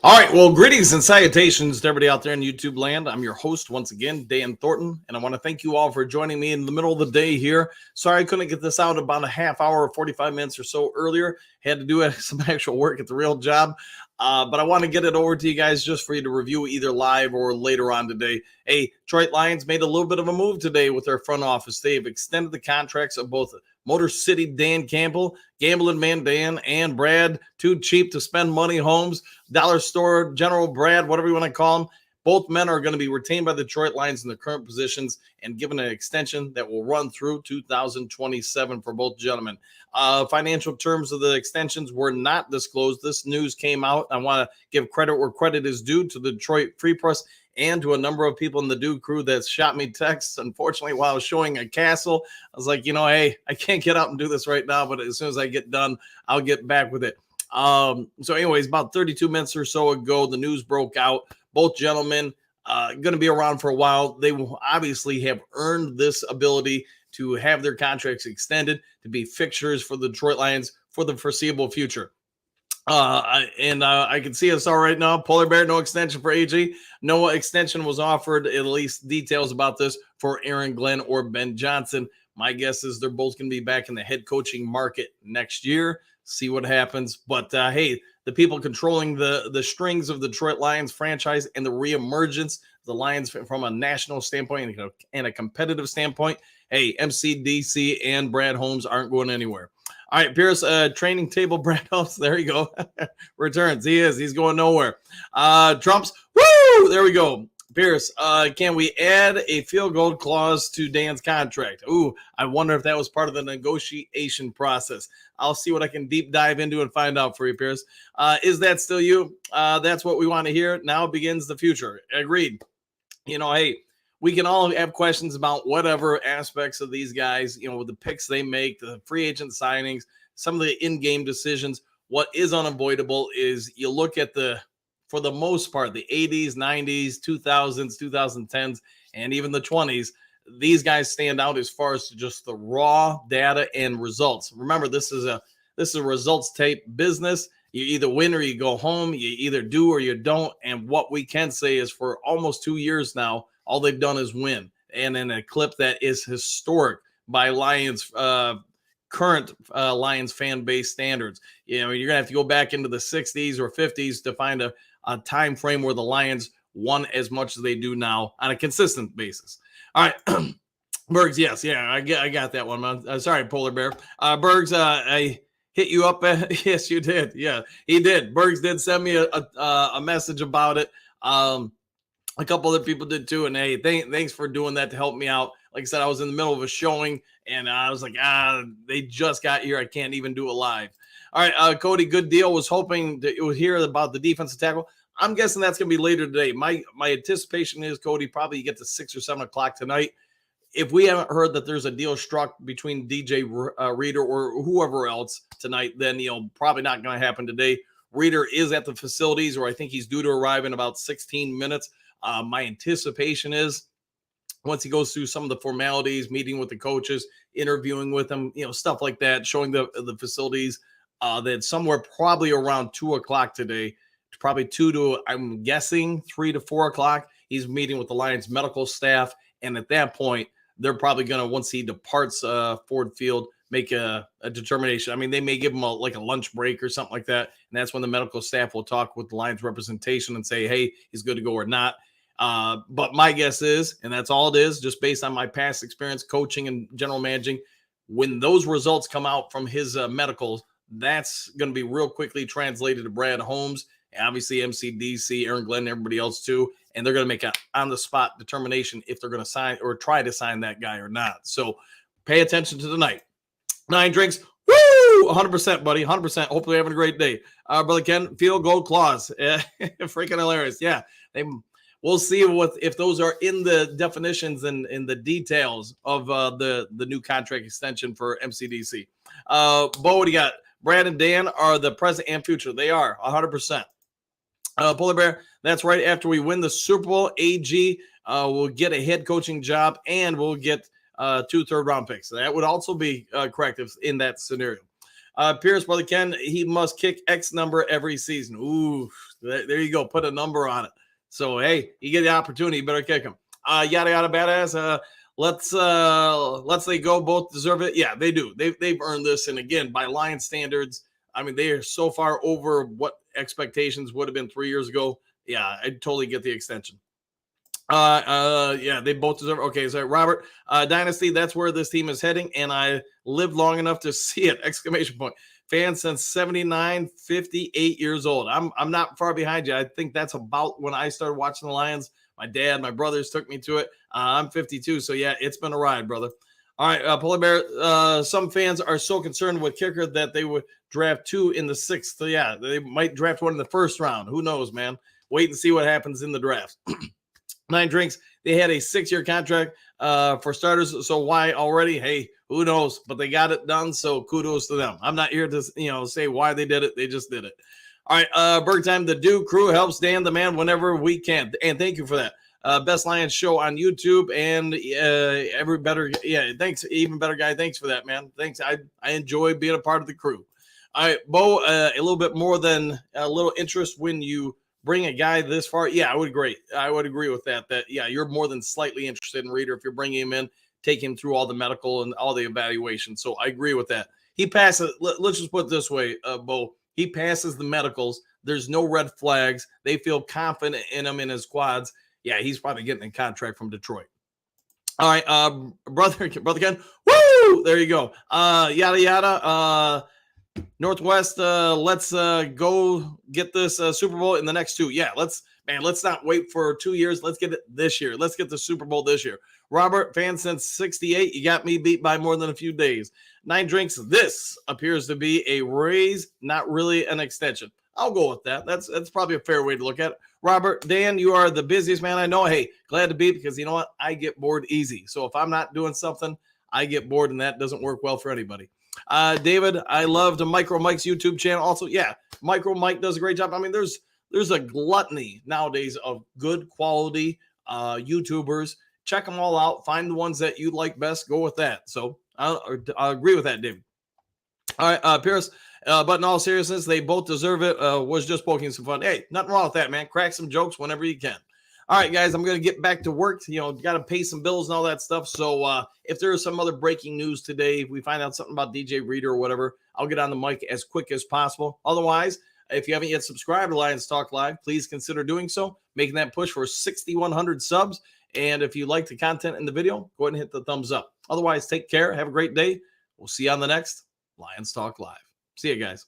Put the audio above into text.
All right. Well, greetings and salutations to everybody out there in YouTube land. I'm your host once again, Dan Thornton, and I want to thank you all for joining me in the middle of the day here. Sorry I couldn't get this out about a half hour or 45 minutes or so earlier. Had to do some actual work at the real job. But I want to get it over to you guys just for you to review either live or later on today. Hey, Detroit Lions made a little bit of a move today with their front office. They've extended the contracts of both Motor City Dan Campbell, Gambling Man Dan, and Brad, Too Cheap to Spend Money Homes, Dollar Store General Brad, whatever you want to call them. Both men are going to be retained by the Detroit Lions in their current positions and given an extension that will run through 2027 for both gentlemen. Financial terms of the extensions were not disclosed. This news came out. I want to give credit where credit is due to the Detroit Free Press and to a number of people in the Duke crew that shot me texts. Unfortunately, while I was showing a castle, I was like, hey, I can't get out and do this right now, but as soon as I get done, I'll get back with it. So anyways, about 32 minutes or so ago, the news broke out. Both gentlemen going to be around for a while. They will obviously have earned this ability to have their contracts extended to be fixtures for the Detroit Lions for the foreseeable future. I can see us all right now. Polar Bear, no extension for AG. No extension was offered, at least details about this for Aaron Glenn or Ben Johnson. My guess is they're both going to be back in the head coaching market next year. See what happens. But hey, the people controlling the strings of the Detroit Lions franchise and the reemergence of the Lions from a national standpoint and a competitive standpoint, hey, MCDC and Brad Holmes aren't going anywhere. All right, Pierce, training table Brad Holmes. There you go. Returns. He's going nowhere. Trump's. Woo! There we go. Pierce, can we add a field goal clause to Dan's contract? Ooh, I wonder if that was part of the negotiation process. I'll see what I can deep dive into and find out for you, Pierce. Is that still you? That's what we want to hear. Now begins the future. Agreed. Hey, we can all have questions about whatever aspects of these guys, the picks they make, the free agent signings, some of the in-game decisions. What is unavoidable is you look at for the most part, the 80s, 90s, 2000s, 2010s, and even the 20s, these guys stand out as far as just the raw data and results. Remember, this is a results tape business. You either win or you go home. You either do or you don't. And what we can say is for almost 2 years now, all they've done is win. And in a clip that is historic by Lions current Lions fan base standards. You're going to have to go back into the 60s or 50s to find a time frame where the Lions won as much as they do now on a consistent basis. All right. Bergs, yes. Yeah, I got that one, man. Sorry, Polar Bear. Bergs, I hit you up. Yes, you did. Yeah, he did. Bergs did send me a message about it. A couple other people did too. And hey, thanks for doing that to help me out. Like I said, I was in the middle of a showing and I was like, they just got here. I can't even do it live. All right, Cody, good deal. Was hoping that you would hear about the defensive tackle. I'm guessing that's going to be later today. My anticipation is, Cody, probably you get to 6 or 7 o'clock tonight. If we haven't heard that there's a deal struck between DJ Reader or whoever else tonight, then probably not going to happen today. Reader is at the facilities, or I think he's due to arrive in about 16 minutes. My anticipation is once he goes through some of the formalities, meeting with the coaches, interviewing with them, stuff like that, showing the facilities, that somewhere probably around 2 o'clock today, probably 2 to, I'm guessing, 3 to 4 o'clock, he's meeting with the Lions medical staff. And at that point, they're probably going to, once he departs Ford Field, make a determination. I mean, they may give him a lunch break or something like that. And that's when the medical staff will talk with the Lions representation and say, hey, he's good to go or not. But my guess is, and that's all it is, just based on my past experience coaching and general managing, when those results come out from his medicals, that's going to be real quickly translated to Brad Holmes, and obviously MCDC, Aaron Glenn, and everybody else too. And they're going to make an on-the-spot determination if they're going to sign or try to sign that guy or not. So pay attention to tonight. 9 drinks. Woo! 100%, buddy. 100%. Hopefully having a great day. Brother Ken, field goal clause. Freaking hilarious. Yeah. We'll see if those are in the definitions and in the details of the new contract extension for MCDC. Bo, what do you got? Brad and Dan are the present and future. They are 100%. Polar Bear, that's right. After we win the Super Bowl, AG will get a head coaching job and we'll get 2 third-round picks. So that would also be correct in that scenario. Pierce, brother Ken, he must kick X number every season. Ooh, there you go. Put a number on it. So, hey, you get the opportunity, you better kick him. Yada, yada, badass. Let's they go. Both deserve it. Yeah, they do. They've earned this. And again, by Lions standards, I mean, they are so far over what expectations would have been 3 years ago. Yeah, I totally get the extension. Yeah, they both deserve. Okay, so Robert, Dynasty, that's where this team is heading, and I lived long enough to see it! Exclamation point. Fan since 79, 58 years old. I'm not far behind you. I think that's about when I started watching the Lions. My dad, my brothers took me to it. I'm 52, so yeah, it's been a ride, brother. All right, Polar Bear. Some fans are so concerned with kicker that they would draft 2 in the 6th. So yeah, they might draft 1 in the 1st round. Who knows, man? Wait and see what happens in the draft. 9 Drinks. They had a 6-year contract for starters. So why already? Hey, who knows? But they got it done. So kudos to them. I'm not here to say why they did it. They just did it. All right, Berg Time. The Duke crew helps Dan the man whenever we can, and thank you for that. Best Lions show on YouTube and thanks, even better guy. Thanks for that, man. Thanks. I enjoy being a part of the crew. All right, Bo, a little bit more than a little interest when you bring a guy this far. Yeah, I would agree. I would agree with that. Yeah, you're more than slightly interested in Reader if you're bringing him in, take him through all the medical and all the evaluations. So I agree with that. He passes. Let's just put it this way, Bo. He passes the medicals. There's no red flags. They feel confident in him in his quads. Yeah, he's probably getting a contract from Detroit. All right, brother Ken. Woo! There you go. Yada yada. Northwest, let's go get this Super Bowl in the next 2. Yeah, let's not wait for 2 years. Let's get it this year. Let's get the Super Bowl this year. Robert, fan since 68. You got me beat by more than a few days. 9 Drinks. This appears to be a raise, not really an extension. I'll go with that. That's probably a fair way to look at it. Robert, Dan, you are the busiest man I know. Hey, glad to be, because you know what? I get bored easy. So if I'm not doing something, I get bored, and that doesn't work well for anybody. David, I loved Micro Mike's YouTube channel. Also, yeah, Micro Mike does a great job. I mean, there's a gluttony nowadays of good quality YouTubers. Check them all out. Find the ones that you like best. Go with that. So I agree with that, David. All right, Pierce. But in all seriousness, they both deserve it. Was just poking some fun. Hey, nothing wrong with that, man. Crack some jokes whenever you can. All right, guys, I'm going to get back to work. Got to pay some bills and all that stuff. So if there is some other breaking news today, if we find out something about DJ Reader or whatever, I'll get on the mic as quick as possible. Otherwise, if you haven't yet subscribed to Lions Talk Live, please consider doing so, making that push for 6,100 subs. And if you like the content in the video, go ahead and hit the thumbs up. Otherwise, take care. Have a great day. We'll see you on the next Lions Talk Live. See you guys.